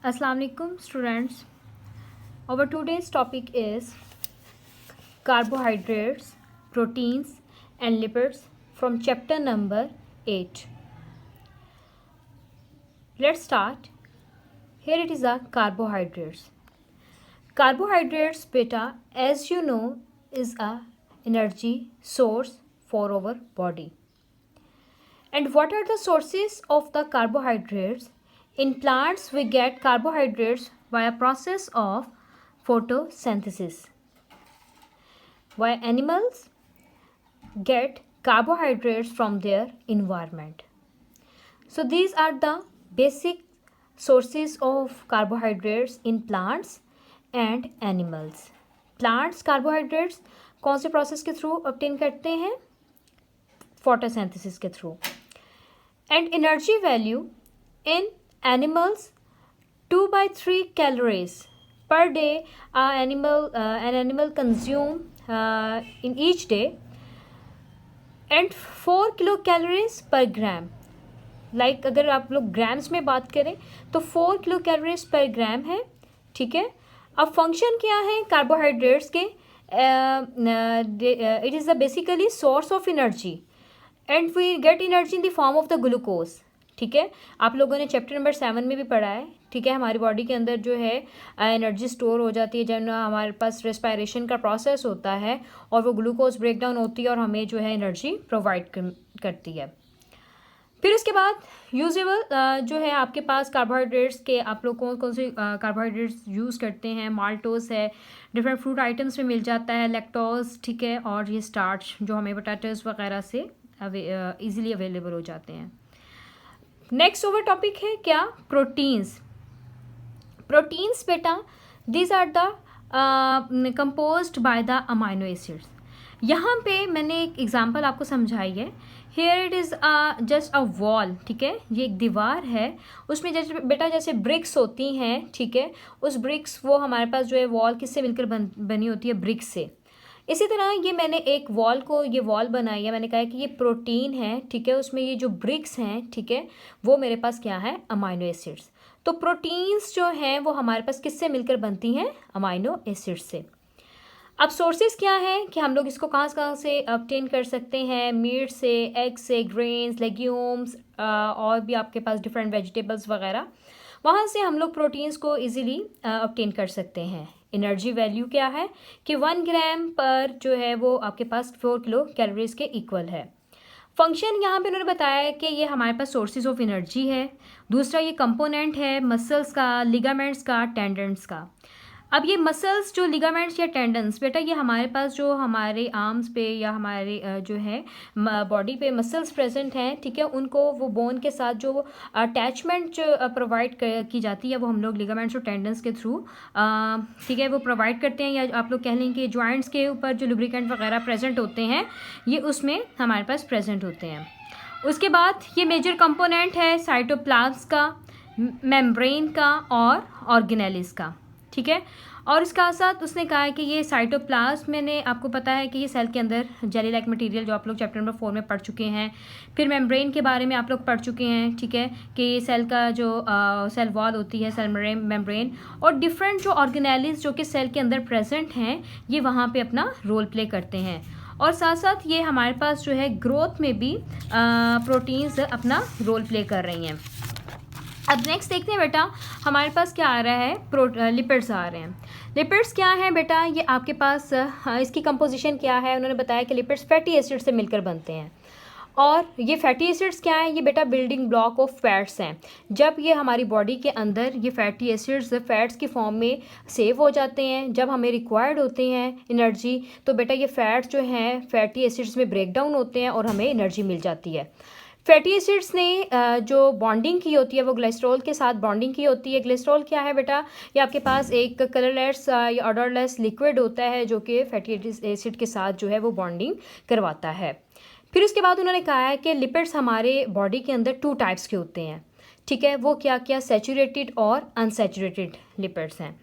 Assalamu alaikum students. Our today's topic is carbohydrates, proteins and lipids from chapter number 8. Let's start. Here it is the carbohydrates. Carbohydrates beta, as you know, is a energy source for our body. And what are the sources of the carbohydrates? In plants, we get carbohydrates via process of photosynthesis. While animals get carbohydrates from their environment. So these are the basic sources of carbohydrates in plants and animals. Plants carbohydrates कौन से process के through obtain करते हैं? Photosynthesis के through. And energy value in animals 2/3 calories per day an animal consume in each day and 4 kilocalories per gram. Like अगर आप लोग grams में बात करें तो 4 किलोकैलोरीज पर ग्राम है. ठीक है. अब फंक्शन क्या है कार्बोहाइड्रेट्स के? It is the basically source of energy and we get energy in the form of the glucose. ठीक है. आप लोगों ने चैप्टर नंबर 7 में भी पढ़ा है. ठीक है. हमारी बॉडी के अंदर जो है एनर्जी स्टोर हो जाती है जब हमारे पास रेस्पायरेशन का प्रोसेस होता है और वो ग्लूकोज ब्रेक डाउन होती है और हमें जो है एनर्जी प्रोवाइड करती है. फिर उसके बाद यूजेबल जो है आपके पास कार्बोहाइड्रेट्स के आप लोग कौन कौन से कार्बोहाइड्रेट्स यूज़ करते हैं? माल्टोस है, डिफरेंट फ्रूट आइटम्स में मिल जाता है, लैक्टोज. ठीक है. और ये स्टार्च जो हमें पोटैटोज वगैरह से इजीली अवेलेबल हो जाते हैं. नेक्स्ट ओवर टॉपिक है क्या? प्रोटीन्स. प्रोटीन्स बेटा these are the composed by the amino acids. यहाँ पे मैंने एक एग्जांपल आपको समझाई है. Here it is just a wall. ठीक है. ये एक दीवार है. उसमें जैसे बेटा जैसे ब्रिक्स होती हैं. ठीक है. उस ब्रिक्स वो हमारे पास जो है वॉल किससे मिलकर बनी होती है? ब्रिक्स से. इसी तरह ये मैंने एक वॉल को ये वॉल बनाई है. मैंने कहा है कि ये प्रोटीन है. ठीक है. उसमें ये जो ब्रिक्स हैं ठीक है वो मेरे पास क्या है? Amino acids. तो प्रोटीन्स जो हैं वो हमारे पास किससे मिलकर बनती हैं? अमाइनो एसिड्स से. अब सोर्सेज क्या है कि हम लोग इसको कहाँ से ऑब्टेन कर सकते हैं? मीट से, एग से, ग्रेन्स, लेग्यूम्स और भी आपके पास डिफरेंट वेजिटेबल्स वगैरह. वहाँ से हम लोग प्रोटीन्स को इजीली ऑब्टेन कर सकते हैं. एनर्जी वैल्यू क्या है कि 1 ग्राम पर जो है वो आपके पास 4 किलो कैलोरीज के इक्वल है. फंक्शन यहाँ पे उन्होंने बताया है कि ये हमारे पास सोर्सेज ऑफ एनर्जी है. दूसरा ये कंपोनेंट है मसल्स का, लिगामेंट्स का, टेंडन्स का. अब ये मसल्स जो लिगामेंट्स या टेंडन्स बेटा ये हमारे पास जो हमारे आर्म्स पे या हमारे जो है बॉडी पे मसल्स प्रेजेंट हैं. ठीक है. उनको वो बोन के साथ जो अटैचमेंट जो प्रोवाइड की जाती है वो हम लोग लिगामेंट्स और टेंडन्स के थ्रू ठीक है वो प्रोवाइड करते हैं. या आप लोग कह लें कि जॉइंट्स के ऊपर जो लुब्रिकेंट वगैरह प्रेजेंट होते हैं ये उसमें हमारे पास प्रेजेंट होते हैं. उसके बाद ये मेजर कंपोनेंट है साइटोप्लाज्म का, मेम्ब्रेन का और ऑर्गेनेलिस का. ठीक है. और इसका साथ उसने कहा है कि ये साइटोप्लाज्म मैंने आपको पता है कि ये सेल के अंदर जेली लाइक मटेरियल जो आप लोग चैप्टर नंबर 4 में पढ़ चुके हैं. फिर मेम्ब्रेन के बारे में आप लोग पढ़ चुके हैं. ठीक है. कि सेल का जो सेल वॉल होती है सेल मेम्ब्रेन और डिफरेंट जो ऑर्गेनेलिस जो कि सेल के अंदर प्रेजेंट हैं ये वहाँ पे अपना रोल प्ले करते हैं. और साथ साथ ये हमारे पास जो है ग्रोथ में भी प्रोटीन्स अपना रोल प्ले कर रही हैं. अब नेक्स्ट देखते हैं बेटा हमारे पास क्या आ रहा है? लिपिड्स आ रहे हैं. लिपिड्स क्या है बेटा? ये आपके पास इसकी कंपोजिशन क्या है? उन्होंने बताया कि लिपिड्स फैटी एसिड से मिलकर बनते हैं. और ये फैटी एसिड्स क्या है? ये बेटा बिल्डिंग ब्लॉक ऑफ फैट्स हैं. जब ये हमारी बॉडी के अंदर ये फैटी एसिड्स फैट्स की फॉर्म में सेव हो जाते हैं, जब हमें रिक्वायर्ड होते हैं एनर्जी तो बेटा ये फैट्स जो हैं फैटी एसिड्स में ब्रेक डाउन होते हैं और हमें एनर्जी मिल जाती है. फैटी एसिड्स ने जो बॉन्डिंग की होती है वो ग्लिसरॉल के साथ बॉन्डिंग की होती है. ग्लिसरॉल क्या है बेटा? ये आपके पास एक कलरलेस या ऑडरलेस लिक्विड होता है जो कि फैटी एसिड के साथ जो है वो बॉन्डिंग करवाता है. फिर उसके बाद उन्होंने कहा है कि लिपिड्स हमारे बॉडी के अंदर 2 टाइप्स के होते हैं. ठीक है. वो क्या क्या? सैचुरेटेड और अनसैचुरेटेड लिपिड्स हैं.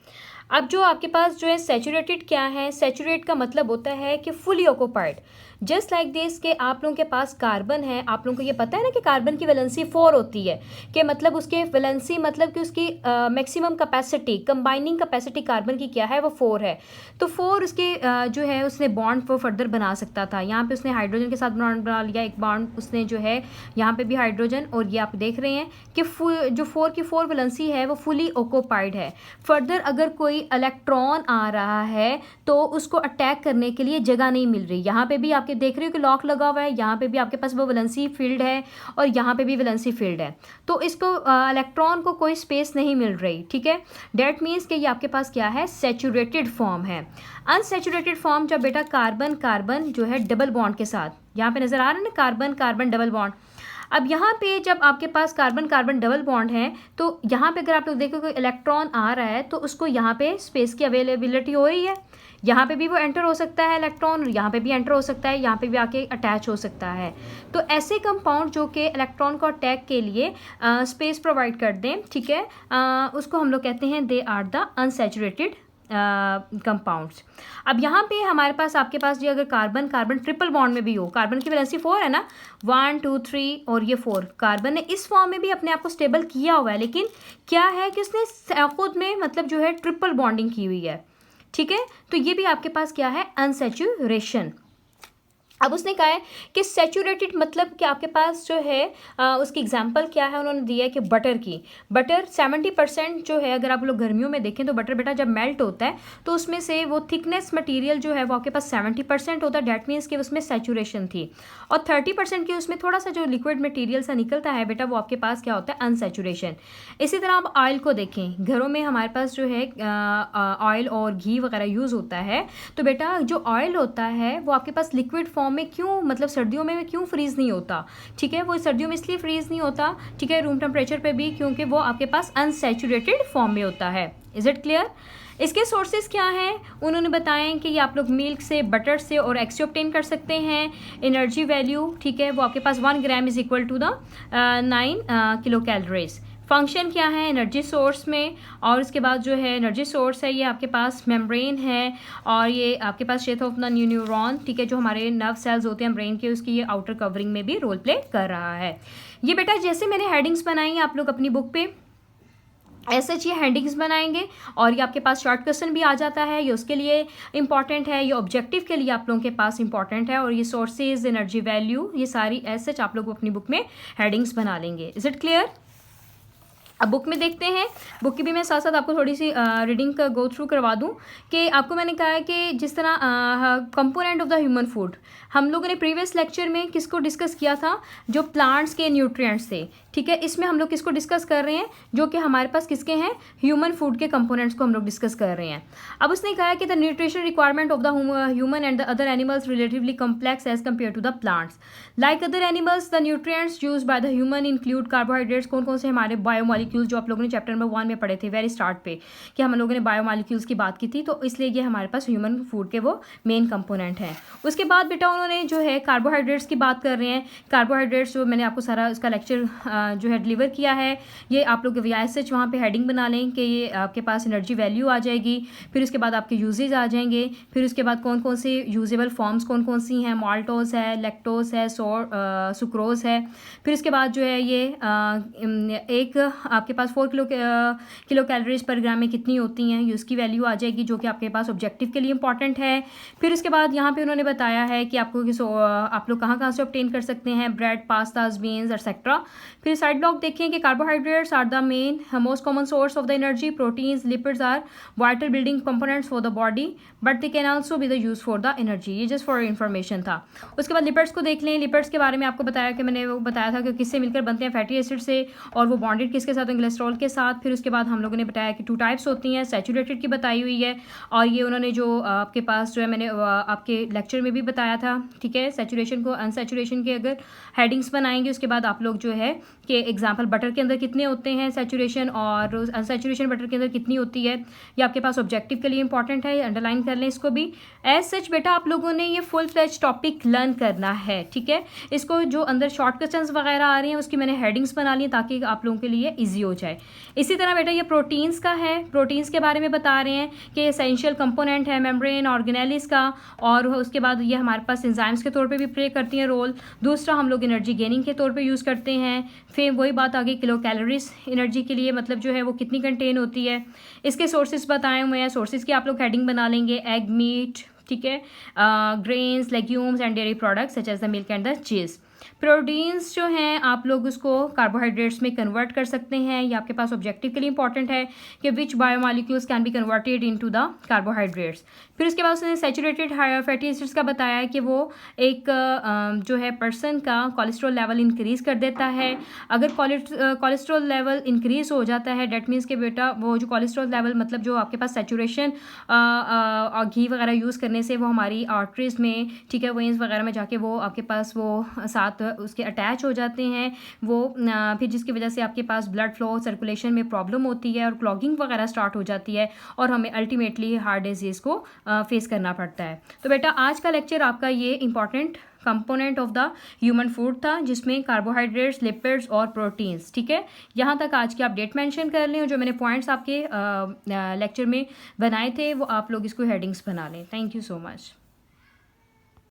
अब जो आपके पास जो है सैचुरेटेड क्या है, सैचुरेट का मतलब होता है कि fully occupied. Just like this के आप लोगों के पास कार्बन है, आप लोगों को ये पता है ना कि कार्बन की वैलेंसी 4 होती है, कि मतलब उसके वैलेंसी मतलब कि उसकी maximum capacity, combining capacity carbon की क्या है, वो 4 है। तो 4 उसके जो है उसने बॉन्ड को फर्दर बना सकता था। यहाँ पे उसने हाइड्रोजन के साथ बॉन्ड बना लिया, एक बॉन्ड उसने जो है यहाँ पे भी हाइड्रोजन, और ये आप देख रहे हैं कि जो 4 की 4 वैलेंसी है वो फुली ऑक्यूपाइड है। फर्दर अगर कोई इलेक्ट्रॉन आ रहा है तो उसको अटैक करने के लिए जगह नहीं मिल रही। यहाँ पे भी आपके देख रहे हो कि लॉक लगा हुआ है, यहाँ पे भी आपके पास वो वैलेंसी फील्ड है और यहाँ पे भी वैलेंसी फील्ड है, तो इसको इलेक्ट्रॉन को कोई स्पेस नहीं मिल रही। ठीक है, डेट मीन्स कि ये आपके पास क्या है, सैचुरेटेड फॉर्म है। अनसैचुरेटेड फॉर्म जब बेटा कार्बन कार्बन जो है डबल बॉन्ड के साथ, यहाँ पे नजर आ रहा है ना, कार्बन कार्बन डबल बॉन्ड। अब यहाँ पे जब आपके पास कार्बन कार्बन डबल बॉन्ड है तो यहाँ पे अगर आप लोग देखो कोई इलेक्ट्रॉन आ रहा है तो उसको यहाँ पे स्पेस की अवेलेबिलिटी हो रही है, यहाँ पे भी वो एंटर हो सकता है इलेक्ट्रॉन, और यहाँ पे भी एंटर हो सकता है, यहाँ पे भी आके अटैच हो सकता है। तो ऐसे कंपाउंड जो कि इलेक्ट्रॉन को अटैक के लिए स्पेस प्रोवाइड कर दें, ठीक है, उसको हम लोग कहते हैं they are the unsaturated compounds. अब यहाँ पे हमारे पास आपके पास जो अगर कार्बन कार्बन ट्रिपल बॉन्ड में भी हो, कार्बन की वैलेंसी 4 है ना, 1 2 3 और ये 4, कार्बन ने इस फॉर्म में भी अपने आप को स्टेबल किया हुआ है, लेकिन क्या है कि उसने खुद में मतलब जो है ट्रिपल बॉन्डिंग की हुई है। ठीक है, तो ये भी आपके पास क्या है, अनसैचुरेशन। अब उसने कहा है कि सैचुरेटेड मतलब कि आपके पास जो है उसकी एग्जांपल क्या है, उन्होंने दिया है कि बटर की, बटर 70% जो है, अगर आप लोग गर्मियों में देखें तो बटर बेटा जब मेल्ट होता है तो उसमें से वो थिकनेस मटेरियल जो है वो आपके पास 70% होता है, डैट मीन्स कि उसमें सैचुरेशन थी, और 30% की उसमें थोड़ा सा जो लिक्विड मटीरियल सा निकलता है बेटा वो आपके पास क्या होता है, अनसैचुरेशन। इसी तरह आप ऑयल को देखें, घरों में हमारे पास जो है ऑयल और घी वगैरह यूज़ होता है, तो बेटा जो ऑयल होता है वो आपके पास लिक्विड फॉर्म में क्यों, मतलब सर्दियों में क्यों फ्रीज़ नहीं होता, ठीक है, वो सर्दियों में इसलिए फ्रीज़ नहीं होता, ठीक है, रूम टेम्परेचर पे भी, क्योंकि वो आपके पास अनसैचुरेटेड फॉर्म में होता है। Is it clear? इसके सोर्सेज क्या हैं, उन्होंने बताया कि ये आप लोग मिल्क से, बटर से और एग से ऑब्टेन कर सकते हैं। एनर्जी वैल्यू, ठीक है, वो आपके पास 1 gram is equal to the 9 kilocalories. Function क्या है एनर्जी सोर्स में, और उसके बाद जो है एनर्जी सोर्स है ये आपके पास मेम्ब्रेन है, और ये आपके पास शेथ ऑफ द न्यूरॉन, ठीक है, जो हमारे नर्व सेल्स होते हैं ब्रेन के, उसकी ये आउटर कवरिंग में भी रोल प्ले कर रहा है। ये बेटा जैसे मैंने हेडिंग्स बनाई हैं आप लोग अपनी बुक पे, ऐसे ये हेडिंग्स बनाएंगे, और ये आपके पास शॉर्ट क्वेश्चन भी आ जाता है, ये उसके लिए इंपॉर्टेंट है, ये ऑब्जेक्टिव के लिए आप लोगों के पास इंपॉर्टेंट है, और ये सोर्सेज, एनर्जी वैल्यू, ये सारी ऐसे आप लोग अपनी बुक में हेडिंग्स बना लेंगे। Is it clear? अब बुक में देखते हैं, बुक की भी मैं साथ साथ आपको थोड़ी सी रीडिंग का गो थ्रू करवा दूं, कि आपको मैंने कहा है कि जिस तरह component of the human food, हम लोगों ने प्रीवियस लेक्चर में किसको डिस्कस किया था, जो प्लांट्स के न्यूट्रिएंट्स थे, ठीक है, इसमें हम लोग किसको डिस्कस कर रहे हैं, जो कि हमारे पास किसके हैं, ह्यूमन फूड के कंपोनेंट्स को हम लोग डिस्कस कर रहे हैं। अब उसने कहा कि the nutrition requirement of the human and the other animals relatively complex as compare to the plants. Like other animals the nutrients use by the human include carbohydrates. कौन कौन से हमारे बायोमॉलिक्यूल्स, जो आप लोगों ने चैप्टर नंबर 1 में पढ़े थे वेरी स्टार्ट पे, कि हम लोगों ने बायोमॉलिक्यूल्स की बात की थी, तो इसलिए ये हमारे पास ह्यूमन फूड के वो मेन कंपोनेंट हैं। उसके बाद बेटा उन्होंने जो है कार्बोहाइड्रेट्स की बात कर रहे हैं। कार्बोहाइड्रेट्स जो मैंने आपको सारा इसका लेक्चर जो है डिलीवर किया है, ये आप लोग वीआईएसएच वहाँ पे हेडिंग बना लें कि ये आपके पास एनर्जी वैल्यू आ जाएगी, फिर उसके बाद आपके यूजेज आ जाएंगे, फिर उसके बाद कौन कौन से यूजेबल फॉर्म्स कौन कौन सी हैं, माल्टोस है, लैक्टोस है, सुक्रोज है, फिर उसके बाद जो है ये एक आपके पास 4 किलो कैलोरीज पर ग्राम में कितनी होती हैं, ये उसकी वैल्यू आ जाएगी, जो कि आपके पास ऑब्जेक्टिव के लिए इंपॉर्टेंट है। फिर उसके बाद यहाँ पे उन्होंने बताया है कि आपको आप लोग कहाँ से ऑब्टेन कर सकते हैं, ब्रेड, पास्ताज, बीन्स एक्सेट्रा। फिर साइड ब्लॉक देखें कि carbohydrates are the main most common source of the energy, proteins, lipids are vital building components for the body, but they can also be the use for the energy. ये just for information था। उसके बाद lipids को देख लें, lipids के बारे में आपको बताया कि मैंने वो बताया था कि किससे मिलकर बनते हैं, फैटी एसिड से, और वो बॉन्डेड किसके साथ, कोलेस्ट्रॉल के साथ। फिर उसके बाद हम लोगों ने बताया कि 2 टाइप्स होती हैं, सैचुरेटेड की बताई हुई है, और ये उन्होंने जो आपके पास जो है मैंने आपके लेक्चर में भी बताया था, ठीक है, सैचुरेशन को, अनसैचुरेशन के अगर हेडिंग्स बनाएंगे उसके बाद आप लोग जो है कि एग्जांपल बटर के अंदर कितने होते हैं सैचुरेशन और अनसैचुरेशन बटर के अंदर कितनी होती है, ये आपके पास ऑब्जेक्टिव के लिए इंपॉर्टेंट है, अंडरलाइन कर लें इसको भी। एज सच बेटा आप लोगों ने ये फुल फ्लेज टॉपिक लर्न करना है, ठीक है। इसको जो अंदर शॉर्ट क्वेश्चंस वगैरह आ रही हैं उसकी मैंने हेडिंग्स बना ली ताकि आप लोगों के लिए ईजी हो जाए। इसी तरह बेटा ये प्रोटीन्स का है, प्रोटीन्स के बारे में बता रहे हैं कि एसेंशियल कंपोनेंट है मेम्ब्रेन ऑर्गेनेलिस का, और उसके बाद ये हमारे पास एंजाइम्स के तौर पे भी प्ले करती हैं रोल। दूसरा हम लोग एनर्जी गेनिंग के तौर पे यूज़ करते हैं। फिर वही बात आगे किलो कैलोरीज एनर्जी के लिए मतलब जो है वो कितनी कंटेन होती है। इसके सोर्सेज बताए हुए हैं, सोर्सेज की आप लोग हेडिंग बना लेंगे, एग, मीट, ठीक है, grains, legumes and dairy products such as the milk and the cheese. Proteins जो हैं आप लोग उसको कार्बोहाइड्रेट्स में कन्वर्ट कर सकते हैं, ये आपके पास ऑब्जेक्टिव के लिए इंपॉर्टेंट है कि which biomolecules can be converted into the carbohydrates. फिर उसके बाद उसने सैचुरेटेड फैटी एसिड्स का बताया है कि वो एक जो है पर्सन का कोलेस्ट्रॉल लेवल इंक्रीज़ कर देता है। अगर कोलेस्ट्रॉल लेवल इंक्रीज़ हो जाता है डेट मीन्स के बेटा वो जो कोलेस्ट्रॉल लेवल मतलब जो आपके पास सैचुरेशन घी वगैरह यूज़ करने से वो हमारी आर्टरीज में, ठीक है, वेन्स वगैरह में जाके वो आपके पास वो साथ उसके अटैच हो जाते हैं वो, फिर जिसकी वजह से आपके पास ब्लड फ्लो सर्कुलेशन में प्रॉब्लम होती है और क्लॉगिंग वगैरह स्टार्ट हो जाती है और हमें अल्टीमेटली हार्ट डिजीज़ को फेस करना पड़ता है। तो बेटा आज का लेक्चर आपका ये important component of the human food था जिसमें कार्बोहाइड्रेट्स, लिपिड्स और प्रोटीन्स, ठीक है। यहाँ तक आज की आप डेट मेंशन कर लें और जो मैंने पॉइंट्स आपके लेक्चर में बनाए थे वो आप लोग इसको हेडिंग्स बना लें। Thank you so much.